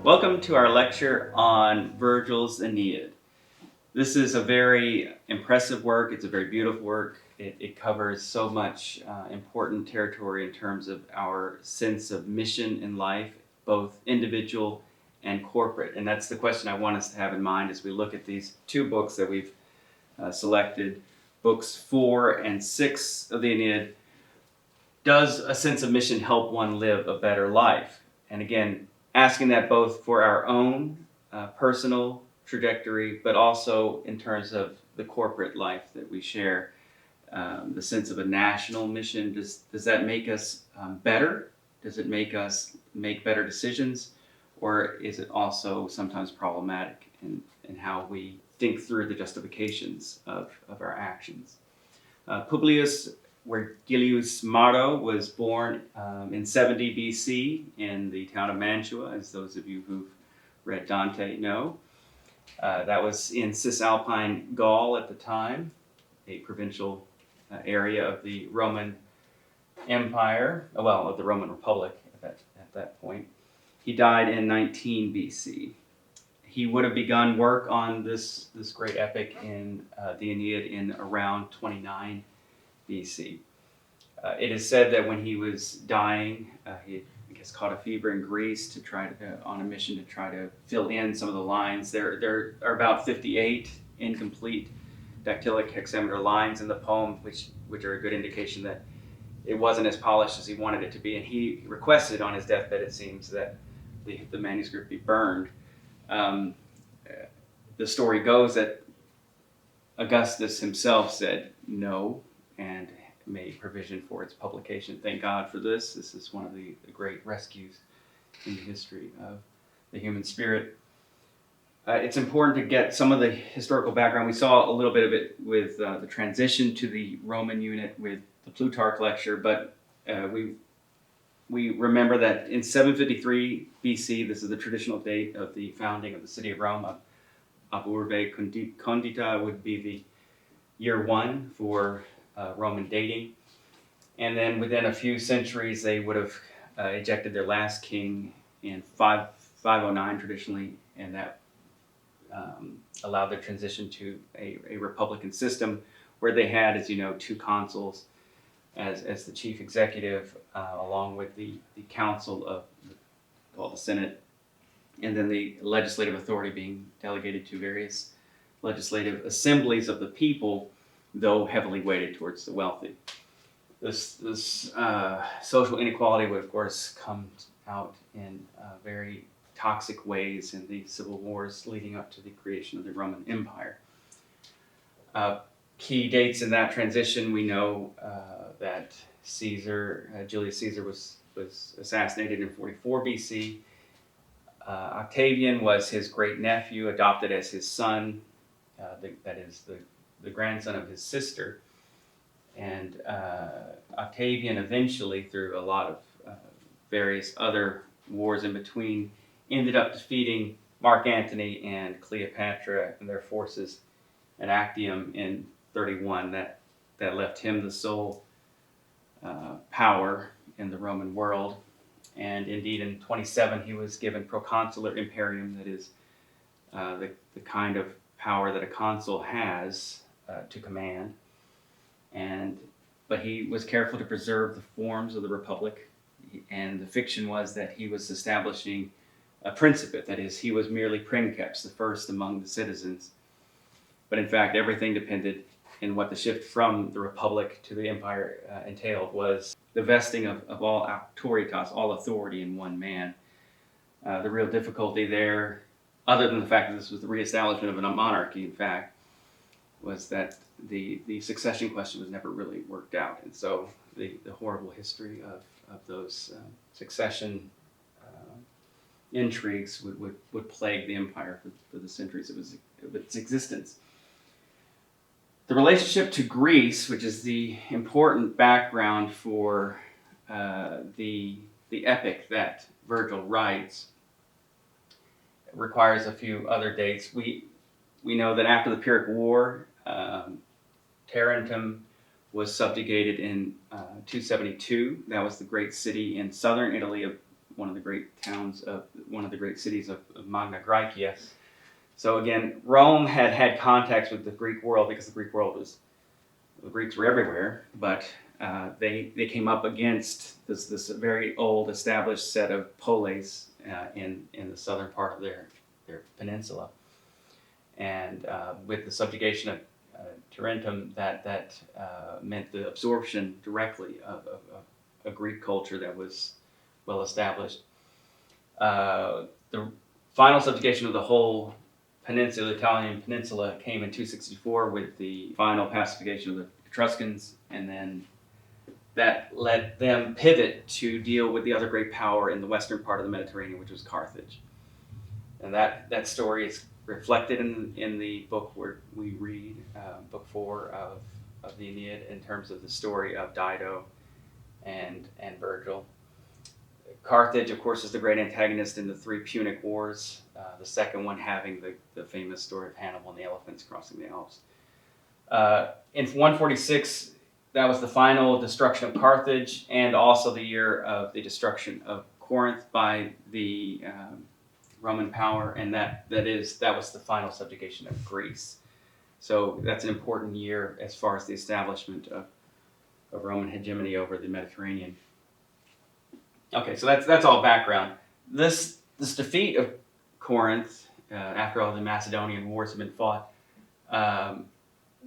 Welcome to our lecture on Virgil's Aeneid. This is a very impressive work. It's a very beautiful work. It covers so much important territory in terms of our sense of mission in life, both individual and corporate. And that's the question I want us to have in mind as we look at these two books that we've selected, books 4 and 6 of the Aeneid. Does a sense of mission help one live a better life? And again, asking that both for our own personal trajectory, but also in terms of the corporate life that we share. The sense of a national mission, does that make us better? Does it make us make better decisions? Or is it also sometimes problematic in how we think through the justifications of our actions? Publius Virgilius Maro was born in 70 BC in the town of Mantua, as those of you who've read Dante know. That was in Cisalpine Gaul at the time, a provincial area of the Roman Empire, of the Roman Republic at that point. He died in 19 BC. He would have begun work on this great epic in the Aeneid in around 29 BC. It is said that when he was dying, he caught a fever in Greece to try to, on a mission to try to fill in some of the lines. There are about 58 incomplete dactylic hexameter lines in the poem, which are a good indication that it wasn't as polished as he wanted it to be. And he requested on his deathbed, it seems, that the manuscript be burned. The story goes that Augustus himself said no and made provision for its publication. Thank God for this. This is one of the great rescues in the history of the human spirit. It's important to get some of the historical background. We saw a little bit of it with the transition to the Roman unit with the Plutarch lecture, but we remember that in 753 BC, this is the traditional date of the founding of the city of Rome. Ab urbe condita would be the year 1 for Roman dating. And then within a few centuries, they would have ejected their last king in 509 traditionally, and that allowed the transition to a republican system where they had, as you know, 2 consuls as the chief executive, along with the council called the Senate, and then the legislative authority being delegated to various legislative assemblies of the people, though heavily weighted towards the wealthy. This social inequality would, of course, come out in very toxic ways in the civil wars leading up to the creation of the Roman Empire. Key dates in that transition, we know that Julius Caesar was assassinated in 44 BC. Octavian was his great nephew, adopted as his son, that is the grandson of his sister. And Octavian eventually, through a lot of various other wars in between, ended up defeating Mark Antony and Cleopatra and their forces at Actium in 31. That left him the sole power in the Roman world. And indeed, in 27, he was given proconsular imperium, that is the kind of power that a consul has to command. But he was careful to preserve the forms of the republic, and the fiction was that he was establishing a principate, that is, he was merely princeps, the first among the citizens. But in fact, everything depended in what the shift from the republic to the empire entailed was the vesting of all auctoritas, all authority in one man. The real difficulty there, other than the fact that this was the reestablishment of a monarchy, in fact, was that the succession question was never really worked out. And so the horrible history of those succession intrigues would plague the empire for the centuries of its existence. The relationship to Greece, which is the important background for the epic that Virgil writes, requires a few other dates. We know that after the Pyrrhic War, Tarentum was subjugated in 272. That was the great city in southern Italy one of the great towns of one of the great cities of Magna Graecia. So again, Rome had contacts with the Greek world because the Greeks were everywhere, but they came up against this very old established set of polis in the southern part of their peninsula, and with the subjugation of Tarentum, that meant the absorption directly of a Greek culture that was well established. The final subjugation of the whole peninsula, Italian peninsula, came in 264 with the final pacification of the Etruscans, and then that let them pivot to deal with the other great power in the western part of the Mediterranean, which was Carthage. And that story is reflected in the book where we read, book 4 of the Aeneid, in terms of the story of Dido and Virgil. Carthage, of course, is the great antagonist in the 3 Punic Wars, the second one having the famous story of Hannibal and the elephants crossing the Alps. In 146, that was the final destruction of Carthage, and also the year of the destruction of Corinth by the Roman power, and that was the final subjugation of Greece. So that's an important year as far as the establishment of Roman hegemony over the Mediterranean. Okay, so that's all background. This defeat of Corinth, after all the Macedonian wars had been fought,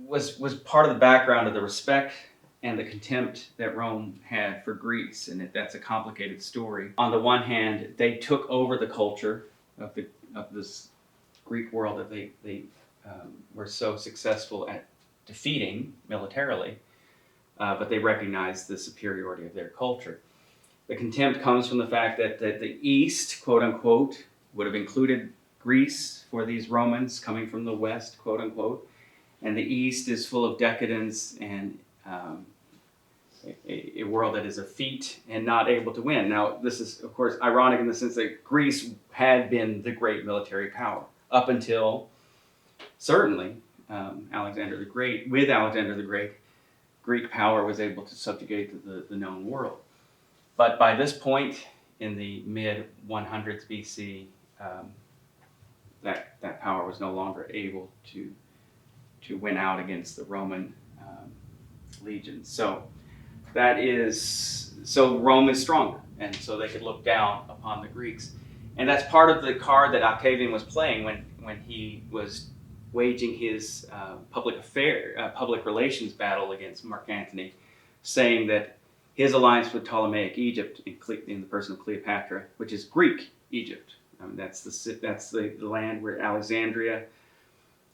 was part of the background of the respect and the contempt that Rome had for Greece, and that's a complicated story. On the one hand, they took over the culture of this Greek world that they were so successful at defeating militarily, but they recognized the superiority of their culture. The contempt comes from the fact that the East, quote unquote, would have included Greece for these Romans coming from the West, quote unquote, and the East is full of decadence and a world that is effete and not able to win. Now, this is, of course, ironic in the sense that Greece had been the great military power up until, certainly, Alexander the Great. With Alexander the Great, Greek power was able to subjugate the known world. But by this point, in the mid-100s BC, that power was no longer able to win out against the Roman legions. So Rome is stronger, and so they could look down upon the Greeks. And that's part of the card that Octavian was playing when he was waging his public relations battle against Mark Antony, saying that his alliance with Ptolemaic Egypt, in the person of Cleopatra, which is Greek Egypt. That's the land where Alexandria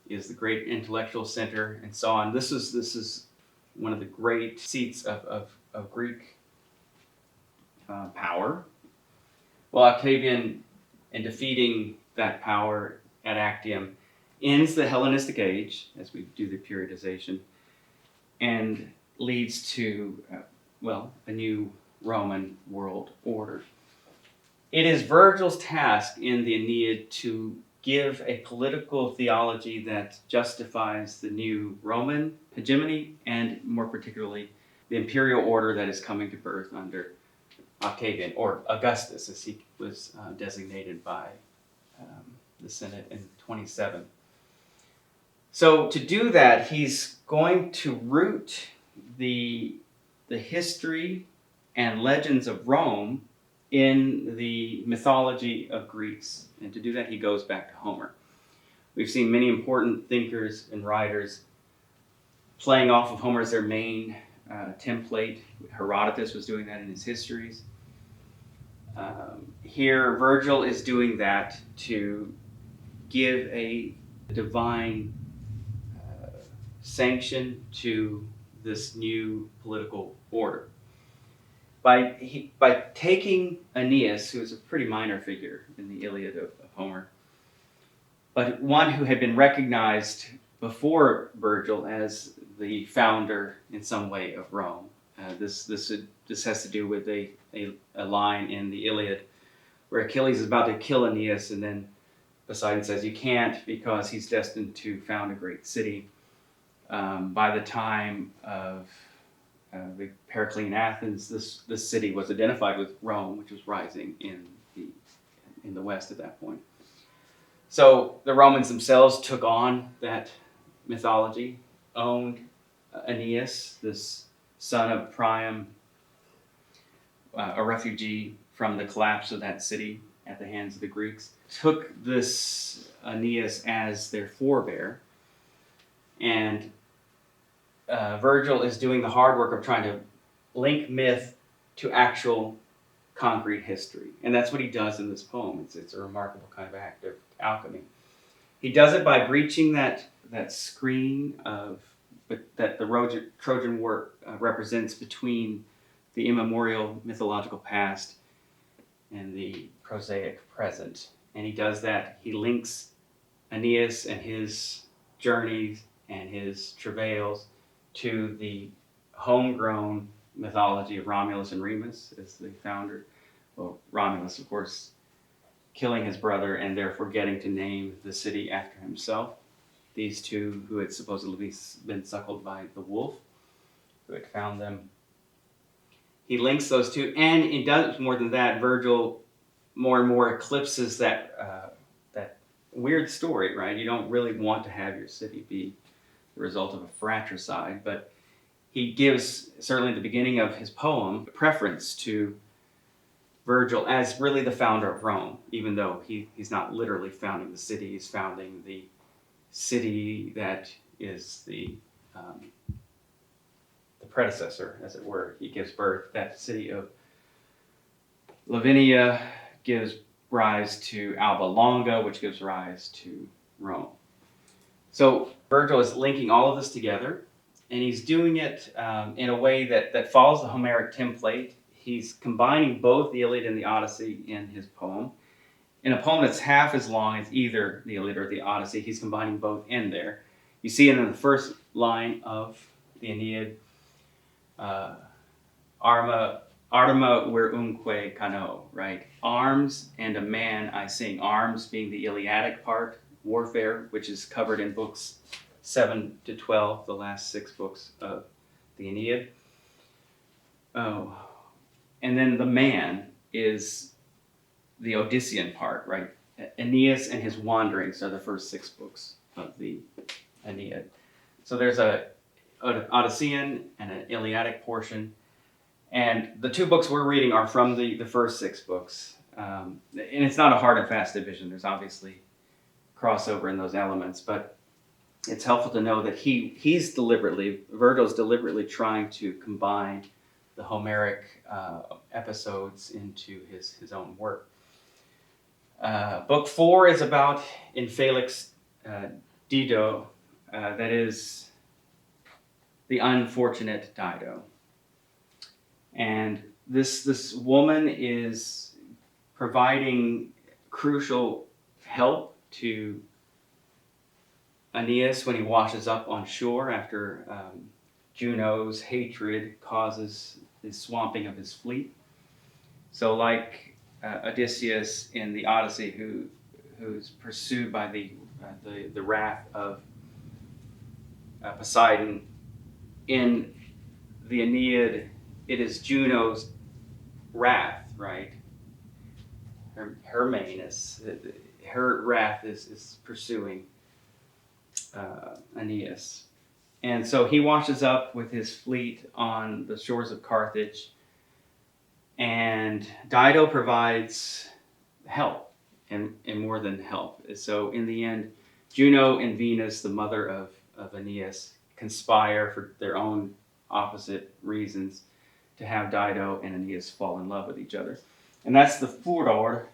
is the great intellectual center, and so on. This is one of the great seats of Greek power. Well, Octavian, in defeating that power at Actium, ends the Hellenistic age, as we do the periodization, and leads to a new Roman world order. It is Virgil's task in the Aeneid to give a political theology that justifies the new Roman hegemony, and more particularly, the imperial order that is coming to birth under Octavian, or Augustus, as he was designated by the Senate in 27. So to do that, he's going to root the history and legends of Rome in the mythology of Greece. And to do that, he goes back to Homer. We've seen many important thinkers and writers playing off of Homer as their main template. Herodotus was doing that in his histories. Here, Virgil is doing that to give a divine sanction to this new political order. By taking Aeneas, who is a pretty minor figure in the Iliad of Homer, but one who had been recognized before Virgil as the founder in some way of Rome. This has to do with a line in the Iliad where Achilles is about to kill Aeneas, and then Poseidon says, "You can't, because he's destined to found a great city by the time of the Periclean Athens, this city was identified with Rome, which was rising in the west at that point. So the Romans themselves took on that mythology, owned Aeneas, this son of Priam, a refugee from the collapse of that city at the hands of the Greeks, took this Aeneas as their forebear, and Virgil is doing the hard work of trying to link myth to actual concrete history. And that's what he does in this poem. It's a remarkable kind of act of alchemy. He does it by breaching that screen that the Trojan War represents between the immemorial mythological past and the prosaic present. And he does that. He links Aeneas and his journeys and his travails to the homegrown mythology of Romulus and Remus as the founder. Well, Romulus, of course, killing his brother and therefore getting to name the city after himself. These two who had supposedly been suckled by the wolf, who had found them. He links those two, and he does more than that. Virgil more and more eclipses that weird story, right? You don't really want to have your city be the result of a fratricide, but he gives, certainly at the beginning of his poem, preference to Virgil as really the founder of Rome, even though he's not literally founding the city, he's founding the city that is the predecessor, as it were. He gives birth, that city of Lavinia gives rise to Alba Longa, which gives rise to Rome. So Virgil is linking all of this together, and he's doing it in a way that follows the Homeric template. He's combining both the Iliad and the Odyssey in his poem. In a poem that's half as long as either the Iliad or the Odyssey, he's combining both in there. You see it in the first line of the Aeneid, arma virumque cano, right? Arms and a man I sing. Arms being the Iliadic part, warfare, which is covered in books 7 to 12, the last 6 books of the Aeneid. Oh, and then the man is the Odyssean part, right? Aeneas and his wanderings are the first 6 books of the Aeneid. So there's an Odyssean and an Iliadic portion. And the 2 books we're reading are from the first 6 books. And it's not a hard and fast division. There's obviously crossover in those elements, but it's helpful to know that Virgil's deliberately trying to combine the Homeric episodes into his own work. Book 4 is about Aeneas Dido, that is the unfortunate Dido. And this woman is providing crucial help to Aeneas when he washes up on shore after Juno's hatred causes the swamping of his fleet. So like Odysseus in the Odyssey, who's pursued by the wrath of Poseidon, in the Aeneid, it is Juno's wrath, right? Her mayness, her wrath is pursuing Aeneas. And so he washes up with his fleet on the shores of Carthage, and Dido provides help, and more than help. So in the end, Juno and Venus, the mother of Aeneas, conspire for their own opposite reasons to have Dido and Aeneas fall in love with each other. And that's the furor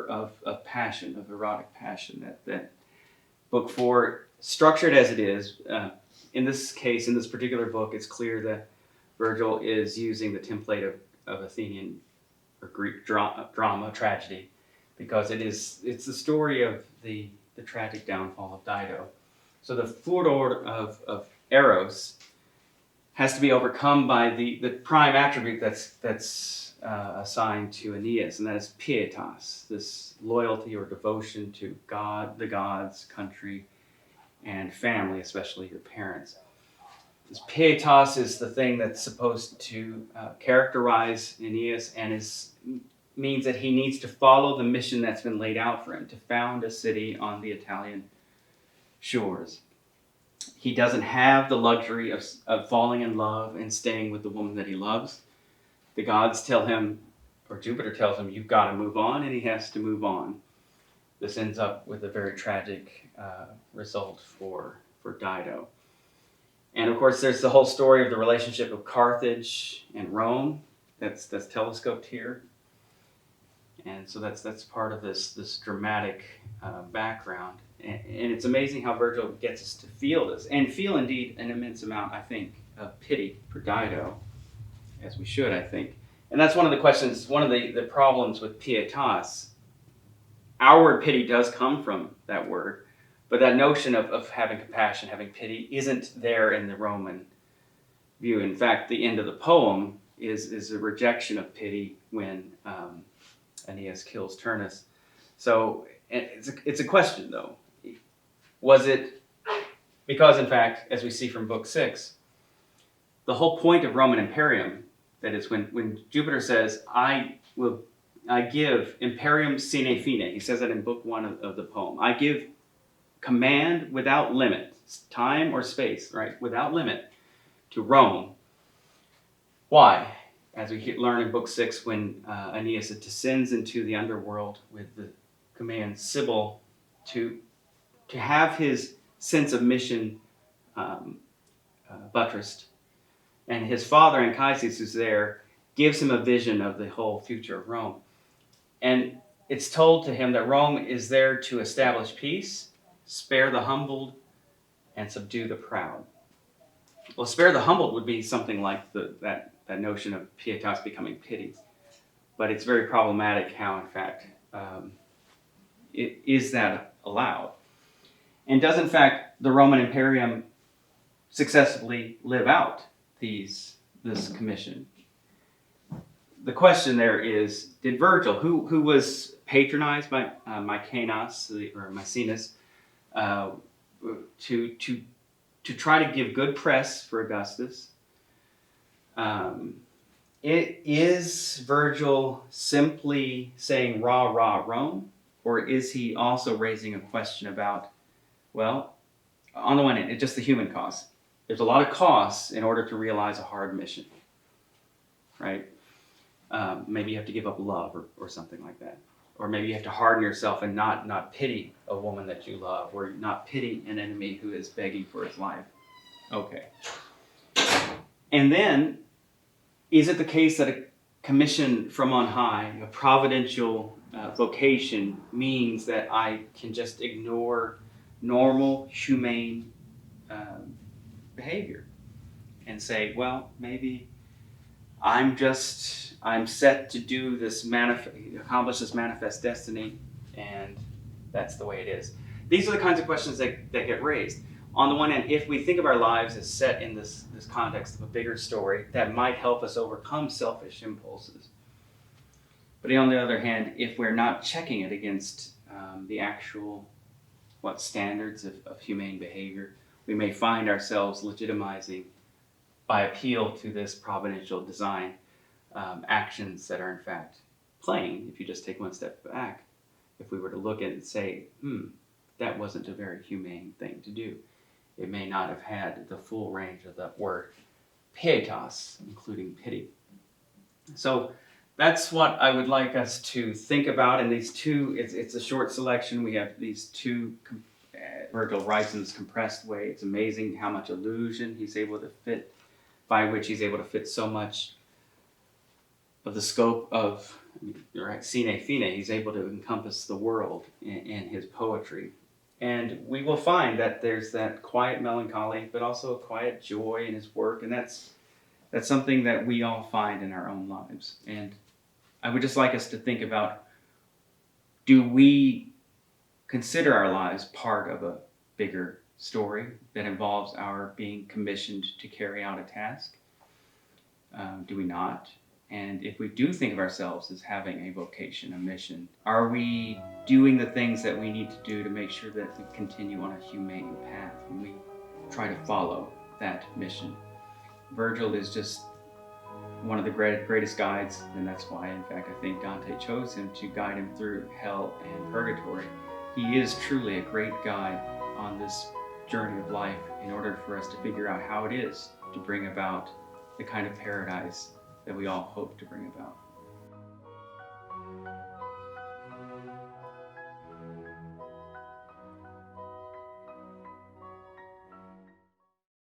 of passion, of erotic passion, that book 4, structured as it is. In this case, in this particular book, it's clear that Virgil is using the template of Athenian or Greek drama, tragedy, because it's the story of the tragic downfall of Dido. So the furor of Eros has to be overcome by the prime attribute that's assigned to Aeneas, and that is pietas, this loyalty or devotion to God, the gods, country, and family, especially your parents. This pietas is the thing that's supposed to characterize Aeneas, and means that he needs to follow the mission that's been laid out for him, to found a city on the Italian shores. He doesn't have the luxury of falling in love and staying with the woman that he loves. The gods tell him, or Jupiter tells him, you've got to move on, and he has to move on. This ends up with a very tragic result for Dido. And of course, there's the whole story of the relationship of Carthage and Rome that's telescoped here. And so that's part of this dramatic background. And it's amazing how Virgil gets us to feel this, and feel indeed an immense amount, I think, of pity for Dido, as we should, I think. And that's one of the questions, one of the problems with pietas. Our word pity does come from that word, but that notion of having compassion, having pity, isn't there in the Roman view. In fact, the end of the poem is a rejection of pity when Aeneas kills Turnus. So it's a question, though. Was it because, in fact, as we see from Book 6, the whole point of Roman Imperium, that is when Jupiter says, I give imperium sine fine, he says that in Book 1 of the poem. I give command without limit, time or space, right, without limit, to Rome. Why? As we learn in Book 6, when Aeneas descends into the underworld with the command Sibyl to have his sense of mission buttressed. And his father, Anchises, who's there, gives him a vision of the whole future of Rome. And it's told to him that Rome is there to establish peace, spare the humbled, and subdue the proud. Well, spare the humbled would be something like that notion of pietas becoming pity. But it's very problematic how, in fact, is that allowed. And does, in fact, the Roman Imperium successfully live out this commission? The question there is, did Virgil, who was patronized by Maecenas, to try to give good press for Augustus, is Virgil simply saying rah, rah, Rome? Or is he also raising a question about, well, on the one hand, it's just the human cost. There's a lot of costs in order to realize a hard mission, right? Maybe you have to give up love or something like that. Or maybe you have to harden yourself and not pity a woman that you love, or not pity an enemy who is begging for his life. Okay. And then, is it the case that a commission from on high, a providential vocation, means that I can just ignore normal, humane behavior and say, well, maybe I'm set to do this, accomplish this manifest destiny, and that's the way it is. These are the kinds of questions that get raised. On the one hand, if we think of our lives as set in this context of a bigger story, that might help us overcome selfish impulses. But on the other hand, if we're not checking it against the actual standards of humane behavior, we may find ourselves legitimizing, by appeal to this providential design, actions that are in fact plain. If you just take one step back, if we were to look at it and say, that wasn't a very humane thing to do, it may not have had the full range of that word pietas, including pity. So that's what I would like us to think about in these two. It's a short selection. We have these two. Virgil writes in this compressed way. It's amazing how much allusion he's able to fit, by which he's able to fit so much of the scope of, sine fine. He's able to encompass the world in his poetry. And we will find that there's that quiet melancholy, but also a quiet joy in his work. And that's something that we all find in our own lives. And I would just like us to think about, do we consider our lives part of a bigger story that involves our being commissioned to carry out a task? Do we not? And if we do think of ourselves as having a vocation, a mission, are we doing the things that we need to do to make sure that we continue on a humane path when we try to follow that mission? Virgil is just one of the greatest guides, and that's why, in fact, I think Dante chose him to guide him through hell and purgatory. He is truly a great guide on this journey of life in order for us to figure out how it is to bring about the kind of paradise that we all hope to bring about.